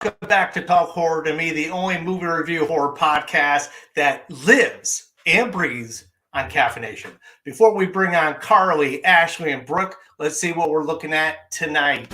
Welcome back to Talk Horror to Me, the only movie review horror podcast that lives and breathes on caffeination. Before we bring on Carlie, Ashley, and Brooke, let's see what we're looking at tonight.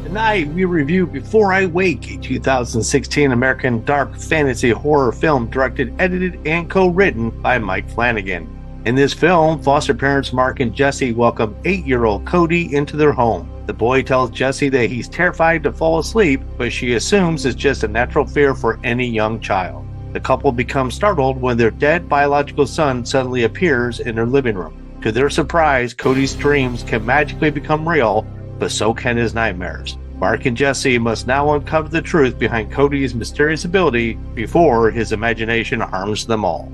Tonight, we review Before I Wake, a 2016 American dark fantasy horror film directed, edited, and co-written by Mike Flanagan. In this film, foster parents Mark and Jessie welcome 8-year-old Cody into their home. The boy tells Jessie that he's terrified to fall asleep, but she assumes it's just a natural fear for any young child. The couple becomes startled when their dead biological son suddenly appears in their living room. To their surprise, Cody's dreams can magically become real, but so can his nightmares. Mark and Jessie must now uncover the truth behind Cody's mysterious ability before his imagination harms them all.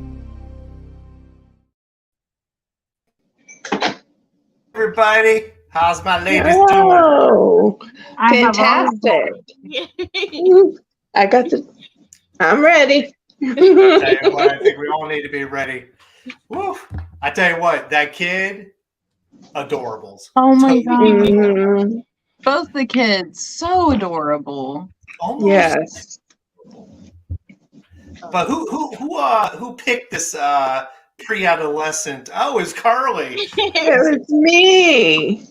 Everybody, how's my ladies doing? Fantastic. I'm ready. I tell you what, I think we all need to be ready. Woo. I tell you what, that kid, adorables. Oh my God. Both the kids, so adorable. Almost. Yes. But who picked this pre-adolescent? Oh, it's Carlie. It was me.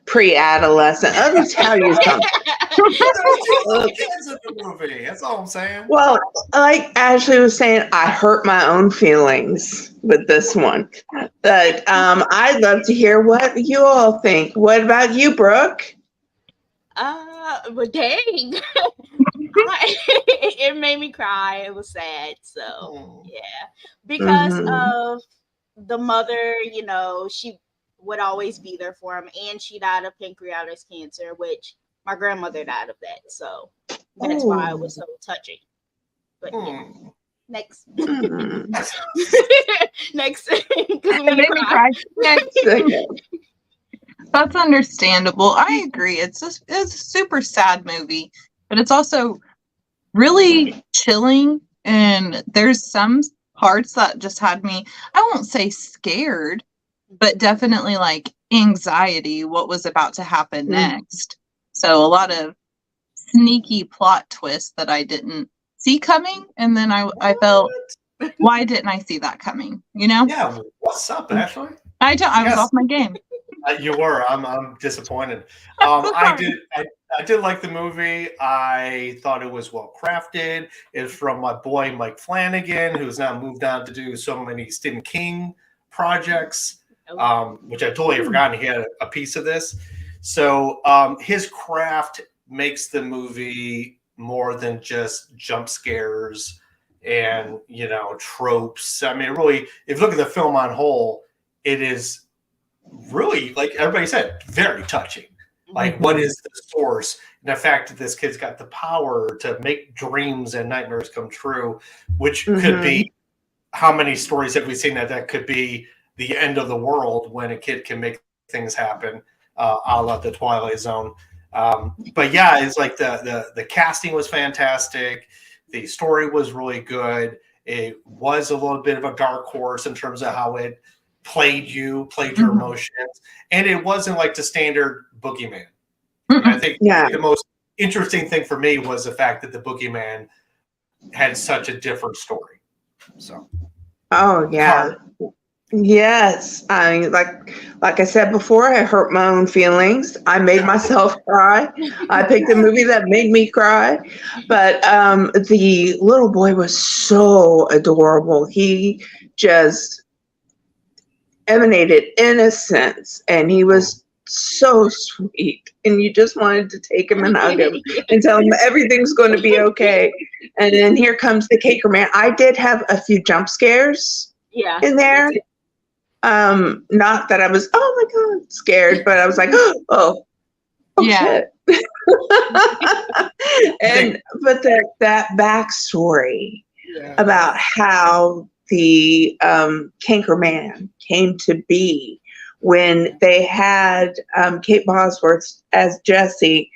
Pre-adolescent. Let me tell you something. Kids in the movie. That's all I'm saying. Well, like Ashley was saying, I hurt my own feelings with this one. But I'd love to hear what you all think. What about you, Brooke? Well, dang. It made me cry. It was sad. So, yeah. Because of the mother, you know, she would always be there for him. And she died of pancreatic cancer, which my grandmother died of that. So, that's why it was so touching. But, yeah. Next. Next. Because it made me cry. Next. That's understandable. I agree. It's a super sad movie, but it's also really chilling. And there's some parts that just had me, I won't say scared, but definitely like anxiety, what was about to happen next. So a lot of sneaky plot twists that I didn't see coming. And then I felt, why didn't I see that coming? You know? Yeah. What's up, Ashley? I was off my game. You were. I'm disappointed. I did like the movie. I thought it was well crafted. It's from my boy Mike Flanagan, who's now moved on to do so many Stephen King projects, which I totally had forgotten he had a piece of this. So his craft makes the movie more than just jump scares and, you know, tropes. I mean, really, if you look at the film on whole, it is really, like everybody said, very touching. Like, what is the source? And the fact that this kid's got the power to make dreams and nightmares come true, which could be, how many stories have we seen that could be the end of the world when a kid can make things happen, a la the Twilight Zone. But yeah, it's like the casting was fantastic. The story was really good. It was a little bit of a dark horse in terms of how it played your emotions, and it wasn't like the standard boogeyman. I think the most interesting thing for me was the fact that the boogeyman had such a different story. So, yes. I mean, like I said before, I hurt my own feelings. I made myself cry. I picked a movie that made me cry. But the little boy was so adorable. He just emanated innocence, and he was so sweet, and you just wanted to take him and hug him and tell him everything's going to be okay. And then here comes the Caker Man. I did have a few jump scares in there. Not that I was, oh my God, scared, but I was like, oh shit. But that backstory about how the Canker Man came to be, when they had Kate Bosworth as Jessie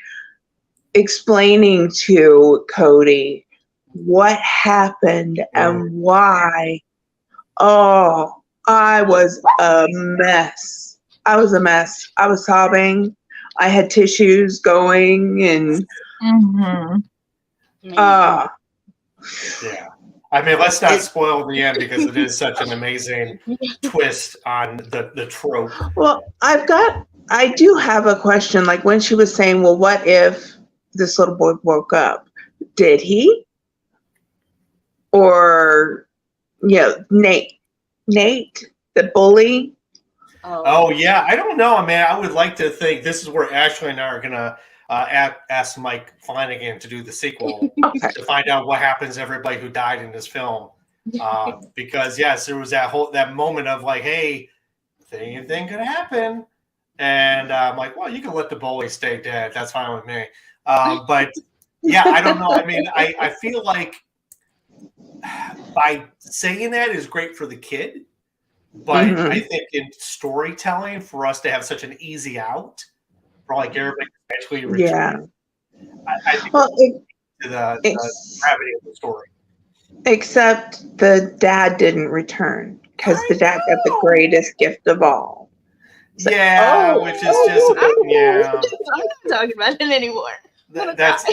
explaining to Cody what happened and why. Oh, I was a mess. I was sobbing. I had tissues going, and Ah. Yeah. I mean, let's not spoil the end because it is such an amazing twist on the trope. Well, I do have a question. Like when she was saying, well, what if this little boy woke up? Did he? Or, Nate, the bully? Oh, yeah. I don't know. I mean, I would like to think this is where Ashley and I are going to ask Mike Flanagan to do the sequel to find out what happens to everybody who died in this film. Because, yes, there was that moment of like, hey, anything could happen. And I'm like, well, you can let the bully stay dead. That's fine with me. But, yeah, I don't know. I mean, I feel like by saying that is great for the kid. But I think in storytelling, for us to have such an easy out, for like everybody, especially return, I think the gravity of the story. Except the dad didn't return because the dad got the greatest gift of all. So, which is just I'm not talking about it anymore. That's.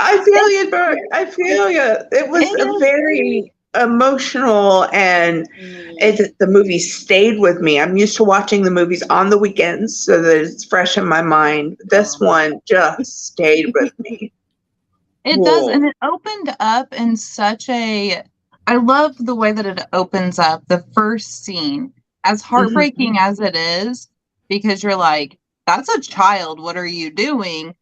I feel you, Bert. I feel you. It was a very emotional, and the movie stayed with me. I'm used to watching the movies on the weekends so that it's fresh in my mind. This one just stayed with me. It does, and it opened up in such a... I love the way that it opens up, the first scene, as heartbreaking as it is, because you're like, that's a child, what are you doing?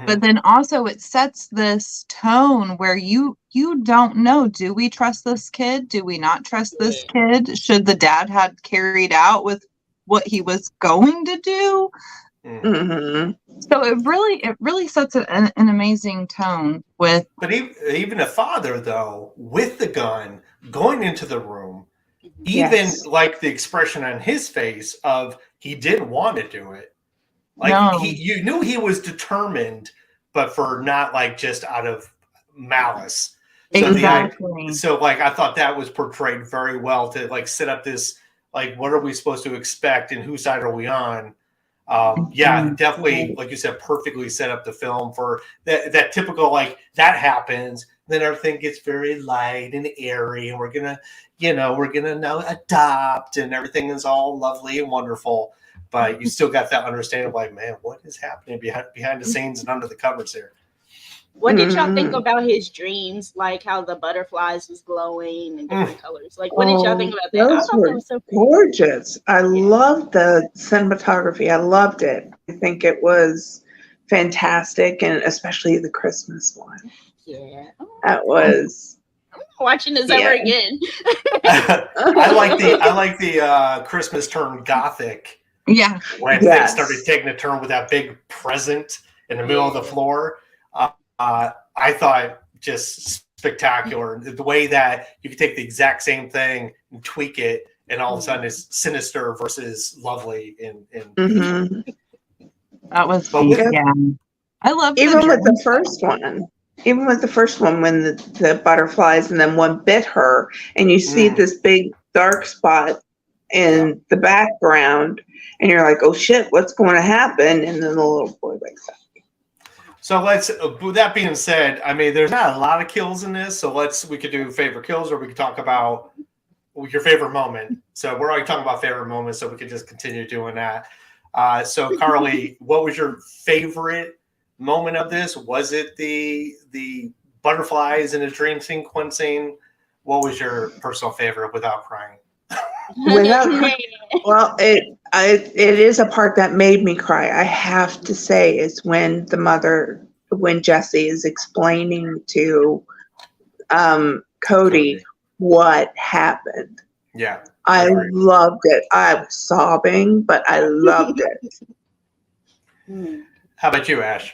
But then also it sets this tone where you don't know, do we trust this kid? Do we not trust this kid? Should the dad have carried out with what he was going to do? So it really sets an amazing tone with. But even a father, though, with the gun going into the room, even like the expression on his face of he did want to do it. Like you knew he was determined, but for not like just out of malice. So exactly. So like I thought that was portrayed very well to like set up this like what are we supposed to expect and whose side are we on? Definitely, like you said, perfectly set up the film for that typical like that happens, then everything gets very light and airy, and we're gonna now adopt, and everything is all lovely and wonderful. But you still got that understanding of like, man, what is happening behind the scenes and under the covers here? What did y'all think about his dreams? Like how the butterflies was glowing and different colors. Like, what did y'all think about that? Those were so gorgeous. I loved the cinematography. I loved it. I think it was fantastic, and especially the Christmas one. Yeah, that was. I'm not watching this ever again. I like the Christmas turn gothic. Yeah, when things started taking a turn with that big present in the middle of the floor. I thought just spectacular. The way that you could take the exact same thing and tweak it, and all of a sudden it's sinister versus lovely. That was I love even with the first one. Even with the first one, when the butterflies and then one bit her, and you see this big dark spot in the background, and you're like, "Oh shit, what's going to happen?" And then the little boy wakes up. So with that being said, I mean, there's not a lot of kills in this. So we could do favorite kills, or we could talk about your favorite moment. So we're already talking about favorite moments, so we could just continue doing that. So Carlie, what was your favorite moment of this? Was it the butterflies and the dream sequencing? What was your personal favorite without crying? Without crying. Well, it is a part that made me cry. I have to say, is when Jessie is explaining to Cody what happened. Yeah, I loved it. I was sobbing, but I loved it. How about you, Ash?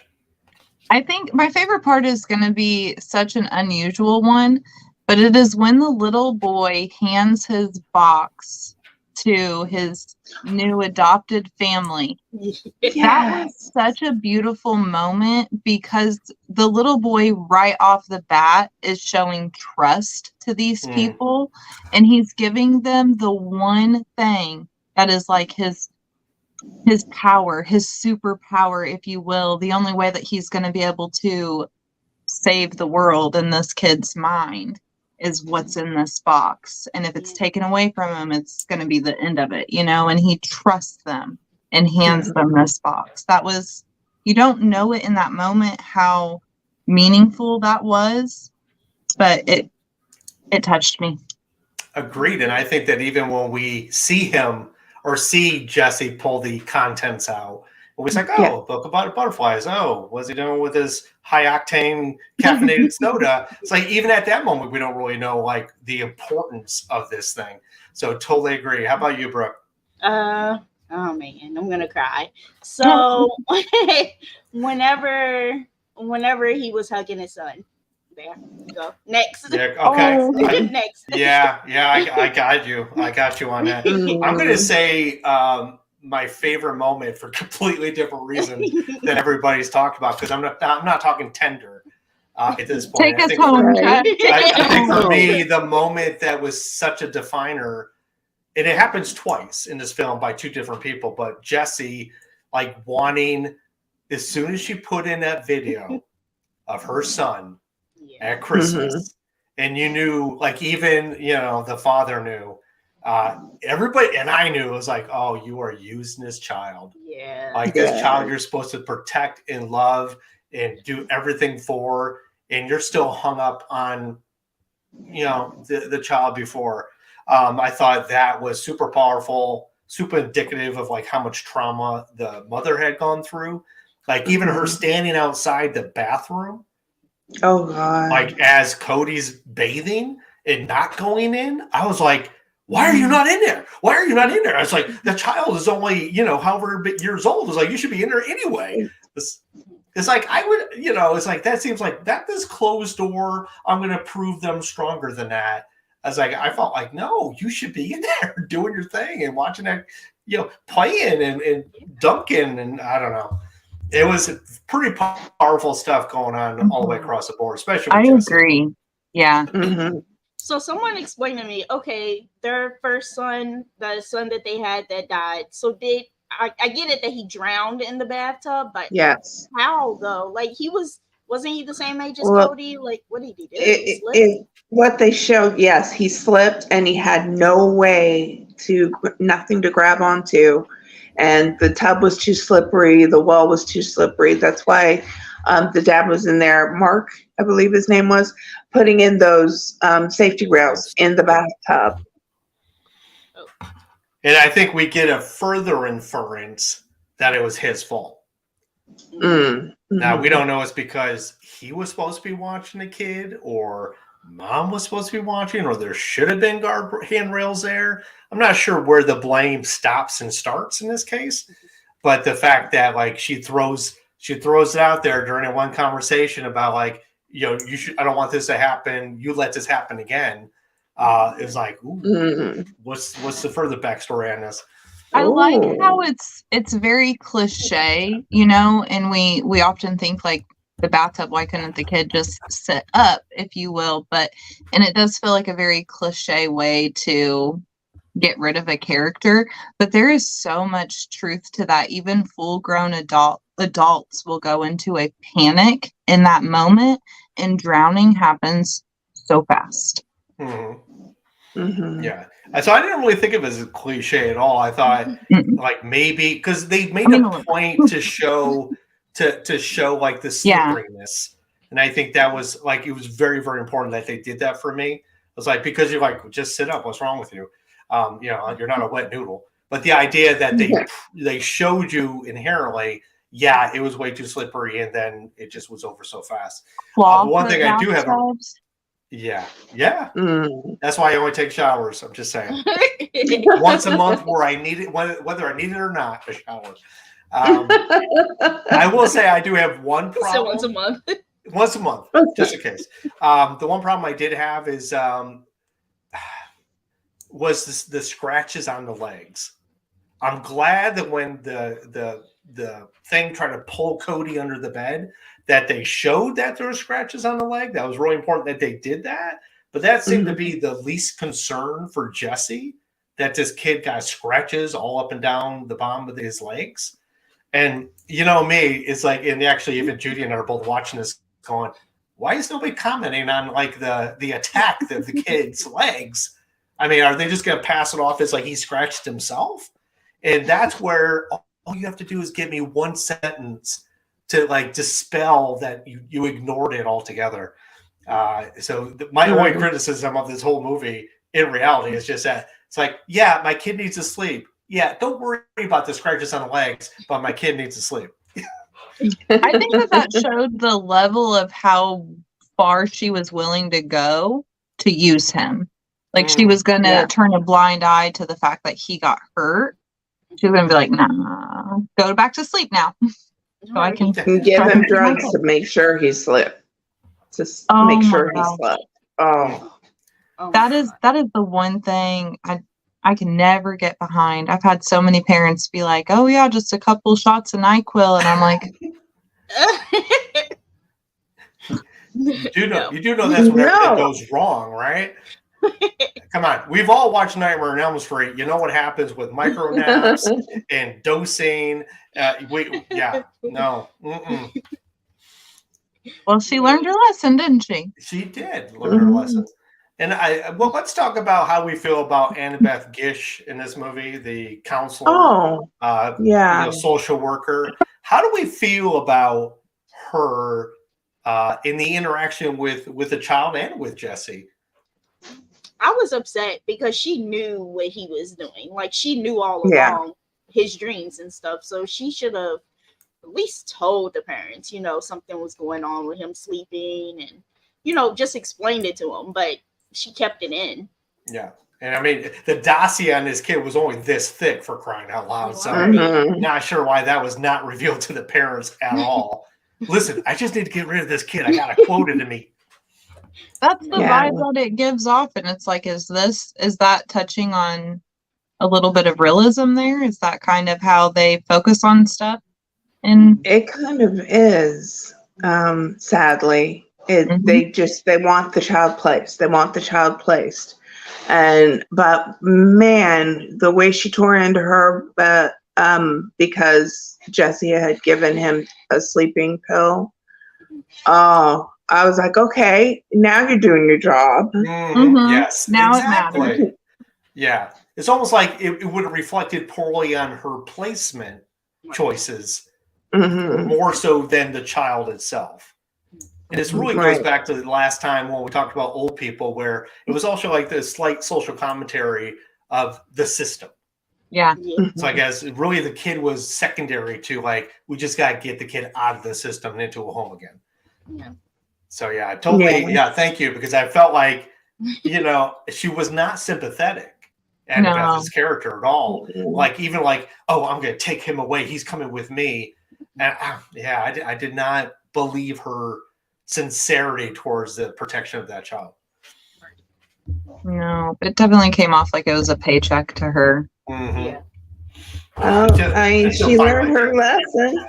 I think my favorite part is going to be such an unusual one, but it is when the little boy hands his box to his new adopted family. Yes. That was such a beautiful moment because the little boy right off the bat is showing trust to these people, and he's giving them the one thing that is like his his power, his superpower, if you will, the only way that he's going to be able to save the world in this kid's mind is what's in this box. And if it's taken away from him, it's going to be the end of it, you know, and he trusts them and hands them this box. That was, you don't know it in that moment how meaningful that was, but it touched me. Agreed. And I think that even when we see him or see Jesse pull the contents out, we're like, oh, book about butterflies. Oh, what's he doing with his high octane caffeinated soda? It's like, even at that moment, we don't really know like the importance of this thing. So totally agree. How about you, Brooke? Oh man, I'm gonna cry. So whenever he was hugging his son, there you go. Next. Yeah, okay. Next. Yeah, I got you. I got you on that. I'm gonna say my favorite moment for completely different reasons than everybody's talked about, because I'm not talking tender at this point. Take us home, Chad. I think for me, the moment that was such a definer, and it happens twice in this film by two different people, but Jesse, like, wanting, as soon as she put in that video of her son at Christmas, and you knew, like, even, you know, the father knew, everybody, and I knew, it was like, oh, you are using this child. Yeah. Like, this child you're supposed to protect and love and do everything for, and you're still hung up on, you know, the child before. I thought that was super powerful, super indicative of like how much trauma the mother had gone through. Like, even her standing outside the bathroom. Oh God. Like, as Cody's bathing and not going in, I was like, why are you not in there? Why are you not in there? I was like, the child is only, you know, however years old. It's like, you should be in there anyway. It's like, I would, you know, it's like, that seems like that this closed door, I'm going to prove them stronger than that. I was like, I felt like, no, you should be in there doing your thing and watching that, you know, playing and dunking, and I don't know. It was pretty powerful stuff going on all the way across the board, especially with Jesse. Agree. Yeah. So someone explained to me, okay, their first son, the son that they had that died. So I get it that he drowned in the bathtub, but yes, how though? Like, wasn't he the same age as Cody? Like, what did he do? What they showed, yes, he slipped and he had nothing to grab onto, and the tub was too slippery, the wall was too slippery. That's why the dad was in there, Mark, I believe his name was, putting in those safety rails in the bathtub. And I think we get a further inference that it was his fault. Now, we don't know it's because he was supposed to be watching the kid, or mom was supposed to be watching, or there should have been guard handrails there. I'm not sure where the blame stops and starts in this case, but the fact that, like, she throws it out there during one conversation about, like, you know, I don't want this to happen. You let this happen again. It's like, ooh, what's the further backstory on this? I like how it's very cliche, you know, and we often think like the bathtub, why couldn't the kid just sit up, if you will? And it does feel like a very cliche way to get rid of a character, but there is so much truth to that. Even full-grown adults will go into a panic in that moment, and drowning happens so fast. Yeah. So I didn't really think of it as a cliche at all. I thought like maybe because they made a point to show like the slipperiness. And I think that was like, it was very, very important that they did that for me. It was like, because you're like, just sit up. What's wrong with you? You know, you're not a wet noodle. But the idea that they showed you inherently, it was way too slippery, and then it just was over so fast. One thing I do have. Yeah. That's why I only take showers. I'm just saying. Once a month, where I need it, whether I need it or not, a shower. I will say I do have one problem. So once a month. Once a month, just in case. The one problem I did have is was the scratches on the legs. I'm glad that when the thing tried to pull Cody under the bed, that they showed that there were scratches on the leg. That was really important that they did that. But that seemed to be the least concern for Jesse, that this kid got scratches all up and down the bottom of his legs. And you know me, it's like, and actually even Judy and I are both watching this going, why is nobody commenting on like the attack of the kid's legs? I mean, are they just going to pass it off as like he scratched himself? And that's where all you have to do is give me one sentence to like dispel that you ignored it altogether. So my only criticism of this whole movie in reality is just that it's like, yeah, my kid needs to sleep. Yeah, don't worry about the scratches on the legs, but my kid needs to sleep. I think that showed the level of how far she was willing to go to use him. Like she was going to turn a blind eye to the fact that he got hurt. She was going to be like, nah, go back to sleep now. So I can give him drugs to make sure he slept. Just make sure he slept. That is the one thing I can never get behind. I've had so many parents be like, oh yeah, just a couple shots of NyQuil. And I'm like, you do know that's when everything goes wrong, right? Come on. We've all watched Nightmare on Elm Street. You know what happens with micro naps and dosing. No. Well, she learned her lesson, didn't she? She did learn her lesson. And let's talk about how we feel about Annabeth Gish in this movie, the counselor, social worker. How do we feel about her in the interaction with the child and with Jessie? I was upset because she knew what he was doing. Like she knew all along his dreams and stuff. So she should have at least told the parents, something was going on with him sleeping and, just explained it to him. But she kept it in. Yeah. And I mean, the dossier on this kid was only this thick, for crying out loud. So not sure why that was not revealed to the parents at all. Listen, I just need to get rid of this kid. I got a quota to meet. That's the vibe that it gives off. And it's like, is that touching on a little bit of realism there? Is that kind of how they focus on stuff? And it kind of is, sadly. They want the child placed. They want the child placed. But man, the way she tore into her, because Jessie had given him a sleeping pill. Oh, I was like, okay, now you're doing your job. Yes, now exactly. It matters. Yeah, it's almost like it would have reflected poorly on her placement choices, more so than the child itself. And this really goes back to the last time when we talked about old people, where it was also like this slight social commentary of the system. Yeah. So I guess really the kid was secondary to like, we just got to get the kid out of the system and into a home again. Yeah. So yeah, totally. Yeah. Thank you. Because I felt like, she was not sympathetic and about his character at all. Like, even like, oh, I'm going to take him away. He's coming with me. And I did not believe her sincerity towards the protection of that child. No, but it definitely came off like it was a paycheck to her. Yeah. She learned her lesson.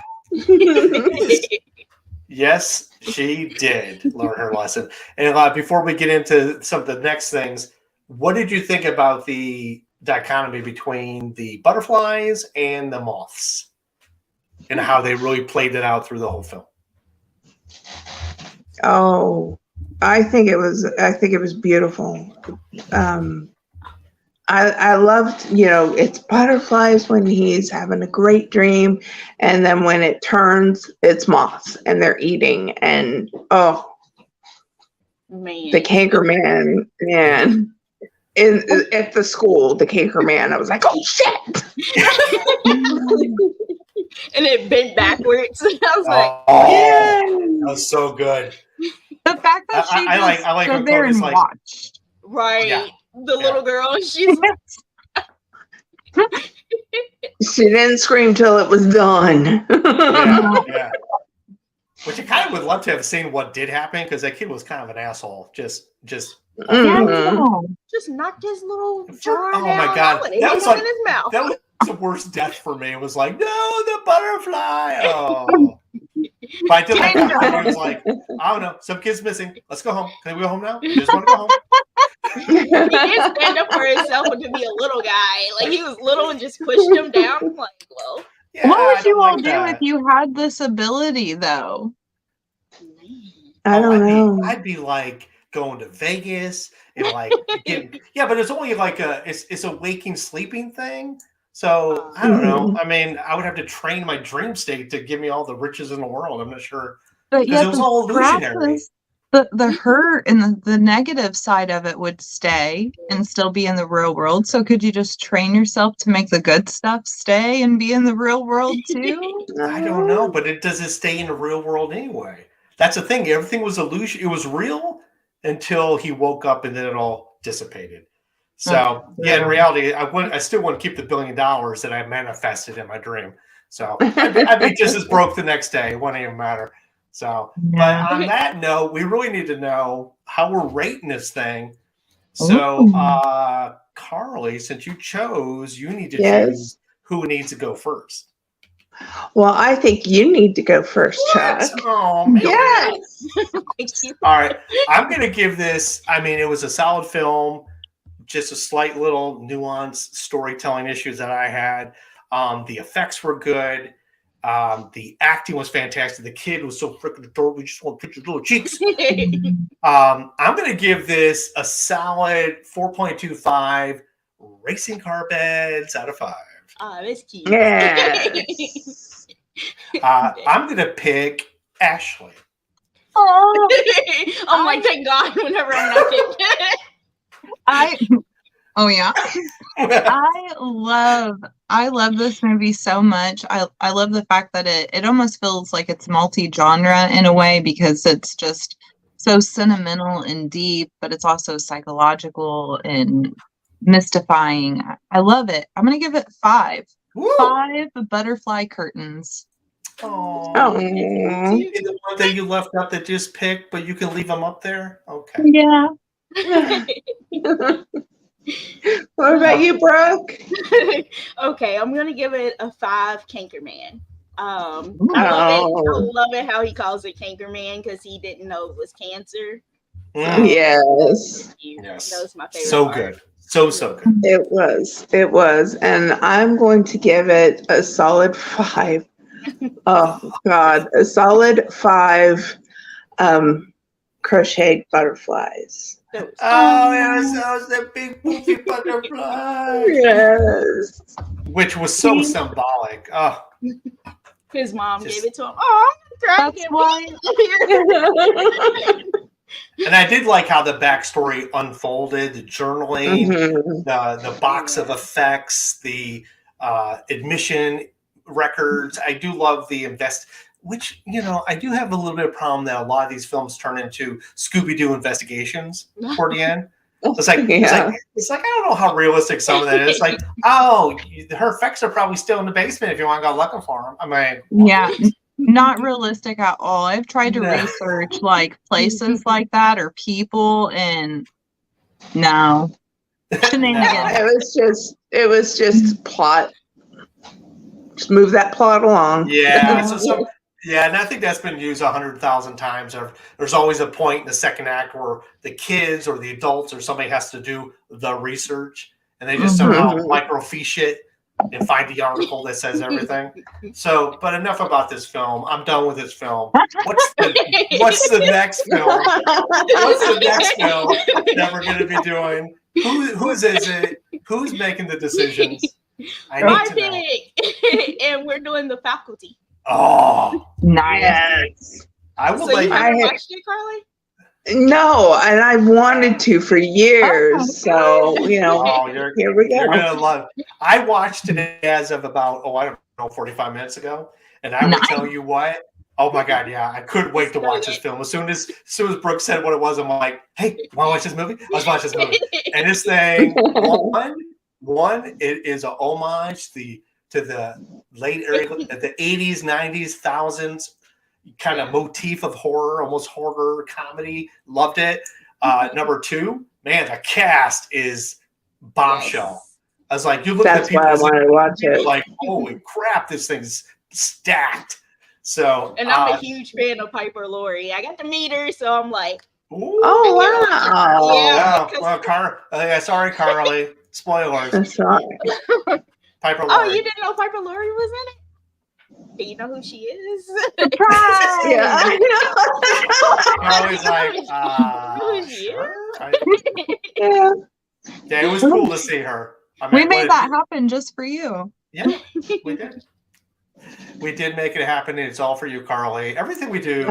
Yes, she did learn her lesson. And before we get into some of the next things, what did you think about the dichotomy between the butterflies and the moths and how they really played it out through the whole film? Oh, I think it was beautiful. I loved, it's butterflies when he's having a great dream, and then when it turns, it's moths and they're eating. And the canker man, at the school, the canker man, I was like, oh shit! And it bent backwards. I was that was so good. The fact that she I like stood there and watched. Right. Yeah. The little girl, she's she didn't scream till it was done. Yeah. Which I kind of would love to have seen what did happen, because that kid was kind of an asshole. Just knocked his little jar down. Oh my god, that was like, in his mouth. That was the worst death for me. It was like, no, the butterfly. Oh. But I did like that. It was like, I don't know, some kid's missing. Let's go home. Can we go home now? You just want to go home? He didn't stand up for himself and to be a little guy. Like he was little and just pushed him down. I'm like, well, Yeah, What would you all like do that. if you had this ability, though? I don't know. I'd be like going to Vegas and like yeah, but it's only like it's a waking sleeping thing. So I don't know. I mean, I would have to train my dream state to give me all the riches in the world. I'm not sure. But Because yet it was the all illusionary. stresses, the hurt and the negative side of it would stay and still be in the real world. So could you just train yourself to make the good stuff stay and be in the real world too? I don't know, but does it stay in the real world anyway? That's the thing. Everything was illusion. It was real until he woke up and then it all dissipated. So yeah, in reality, I still want to keep the $1 billion that I manifested in my dream. So I'd be just as broke the next day. It wouldn't even matter. So, but on that note, we really need to know how we're rating this thing. So, Carlie, since you chose, you need to choose who needs to go first. Well, I think you need to go first, Chuck. Oh, man. Yes. All right. I'm going to give this, I mean, it was a solid film, just a slight little nuanced storytelling issues that I had. The effects were good. The acting was fantastic. The kid was so freaking adorable. You just want to put your little cheeks. I'm going to give this a solid 4.25 racing car beds out of 5. Oh, that's cute. Yes. I'm going to pick Ashley. Oh, I'm like, thank God whenever I'm not picked. I love this movie so much. I love the fact that it almost feels like it's multi-genre in a way because it's just so sentimental and deep, but it's also psychological and mystifying. I love it. I'm gonna give it 5. Woo! 5 butterfly curtains. Oh, Oh. the one that you left out that just picked, but you can leave them up there. Okay. Yeah. What about you, Brooke? Okay, I'm gonna give it a 5 Cankerman. I love it how he calls it Cankerman because he didn't know it was cancer. Yes. Yes. That was my favorite So part. good. So good. It was. And I'm going to give it a solid 5. Oh, God. A solid 5 crocheted butterflies. Oh, yes, that was the big poofy butterfly. Yes. Which was so symbolic. Oh, His mom gave it to him. Oh, That's why. and I did like how the backstory unfolded, the journaling, the box of effects, the admission records. I do love the which, I do have a little bit of problem that a lot of these films turn into Scooby-Doo investigations toward the end. It's like, I don't know how realistic some of that is. Like, oh, her effects are probably still in the basement if you want to go looking for them. I mean, yeah, not realistic at all. I've tried to research like places like that or people, and no. Shenanigans. It was just plot. Just move that plot along. Yeah. And I think that's been used 100,000 times. There's always a point in the second act where the kids or the adults or somebody has to do the research, and they just somehow microfiche it and find the article that says everything. So, but enough about this film. I'm done with this film. What's the next film? What's the next film that we're going to be doing? Whose is it? Who's making the decisions? I need to know. And we're doing The Faculty. Oh, nice. Yes. I will So let you you. haven't watched it, Carlie? No, and I've wanted to for years. So, here we You're go. gonna love it. I watched it as of about 45 minutes ago, and I will tell you what. Oh my God, yeah, I couldn't wait to watch this film. As soon as Brooke said what it was, I'm like, hey, you want to watch this movie? Let's watch this movie. And this thing, one, it is a homage to the late the 80s, 90s, 1000s kind of motif of horror, almost horror comedy. Loved it. Number 2, man, the cast is bombshell. Yes. I was like, you look at people, why I wanted to watch it. Like, holy crap, this thing's stacked. So, and I'm a huge fan of Piper Laurie. I got to meet her, so I'm like, Ooh. Oh wow! Yeah. Well, sorry, Carlie. Spoilers. That's right. Piper Oh, Laurie. you didn't know Piper Laurie was in it? Do you know who she is? Surprise! Yeah, I Carlie's like, Who's you? sure. know. Yeah. Yeah, it was cool to see her. I mean, We made that happen just for you. Yeah, we did. We did make it happen, and it's all for you, Carlie. Everything we do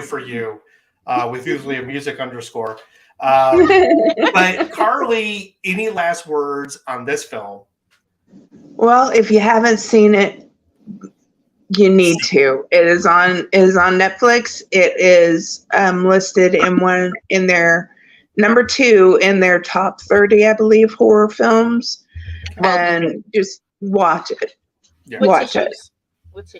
for you, with usually a music underscore. But Carlie, any last words on this film? Well, if you haven't seen it, you need to. It is on Netflix. It is listed in their number 2 in their top 30, I believe, horror films. And just watch it. Yeah. Watch it.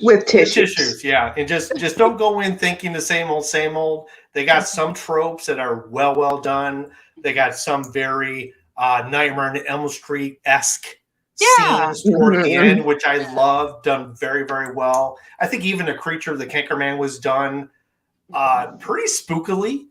With tissues. Yeah. And just don't go in thinking the same old. They got some tropes that are well done. They got some very Nightmare on Elm Street-esque scenes toward the end, which I love, done very, very well. I think even The Creature of the Cankerman was done pretty spookily.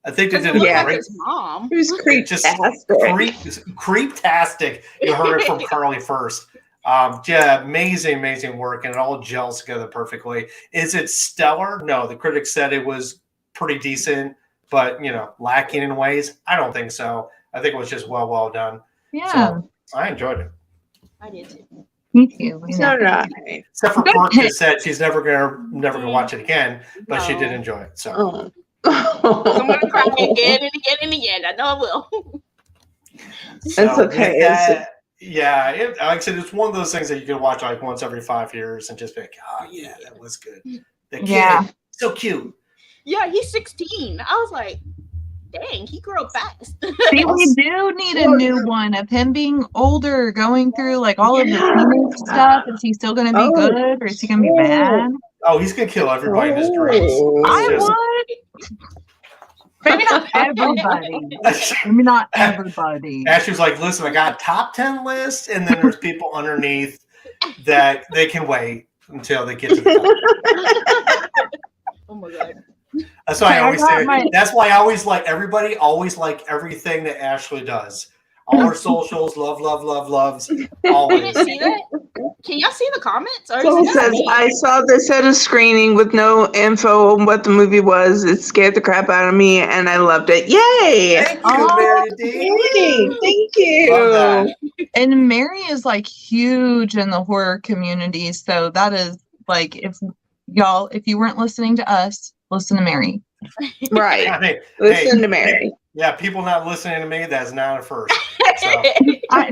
I think they did a great. His mom. It was creeptastic. You heard it from Carlie first. Yeah, amazing work, and it all gels together perfectly. Is it stellar? No, the critics said it was pretty decent, but lacking in ways. I don't think so. I think it was just well done. Yeah, so, I enjoyed it. I did too. Me too. So did I. Except for Brooke, who said she's never gonna watch it again, but she did enjoy it. So. Oh. I'm gonna cry again and again and again. I know I will. It's okay. Like I said, it's one of those things that you can watch like once every 5 years and just be like, oh yeah, that was good. The kid, so cute. Yeah, he's 16. I was like, dang, he grew up fast. See, we do need a new one of him being older, going through like all of the teenage stuff. Is he still going to be good, or is he going to be bad? Oh, he's going to kill everybody in his dreams. I would. Maybe not everybody. Maybe not everybody. Ashley's like, listen, I got a top 10 list, and then there's people underneath that they can wait until they get to the top. Oh my god. That's why I always say. That's why I always like everybody. Always like everything that Ashley does. All her socials, loves. Always. You didn't see that? Can y'all see the comments? Or So it says, I saw this at a screening with no info on what the movie was. It scared the crap out of me, and I loved it. Yay! Thank you, Mary D. Yay! Thank you. Love that. And Mary is like huge in the horror community, so that is like if you weren't listening to us, listen to Mary. Right. I mean, Listen to Mary. Yeah, people not listening to me, that's not a first. So. I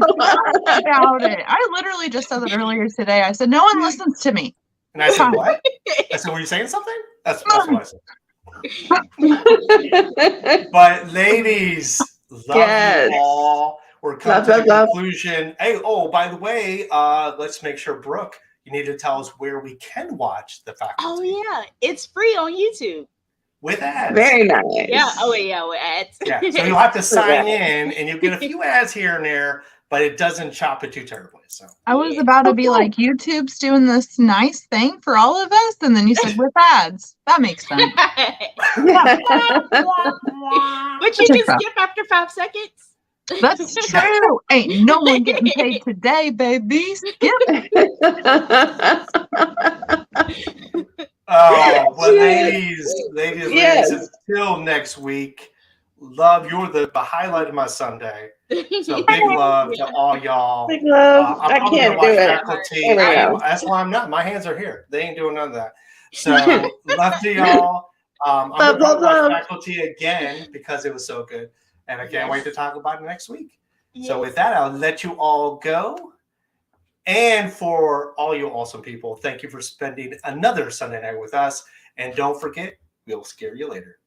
doubt it. I literally just said that earlier today. I said, no one listens to me. And I said, what? I said, were you saying something? That's what I said. But ladies, love you all. We're coming to the conclusion. Hey, by the way, let's make sure, Brooke, you need to tell us where we can watch The Faculty. Oh, yeah. It's free on YouTube. With ads. Very nice. Yeah. Oh, yeah, with ads. Yeah. So you'll have to sign in, and you'll get a few ads here and there, but it doesn't chop it too terribly. So I was about to be like, YouTube's doing this nice thing for all of us, and then you said with ads. That makes sense. But you can skip after 5 seconds. That's true. Ain't no one getting paid today, baby. Skip. Oh, well, ladies, until next week, love, you're the highlight of my Sunday. So big love to all y'all. Big love. I can't do it. Faculty. That's why I'm not. My hands are here. They ain't doing none of that. So love to y'all. I'm going to watch Faculty again because it was so good. And I can't wait to talk about it next week. Yes. So with that, I'll let you all go. And for all you awesome people, thank you for spending another Sunday night with us. And don't forget, we'll scare you later.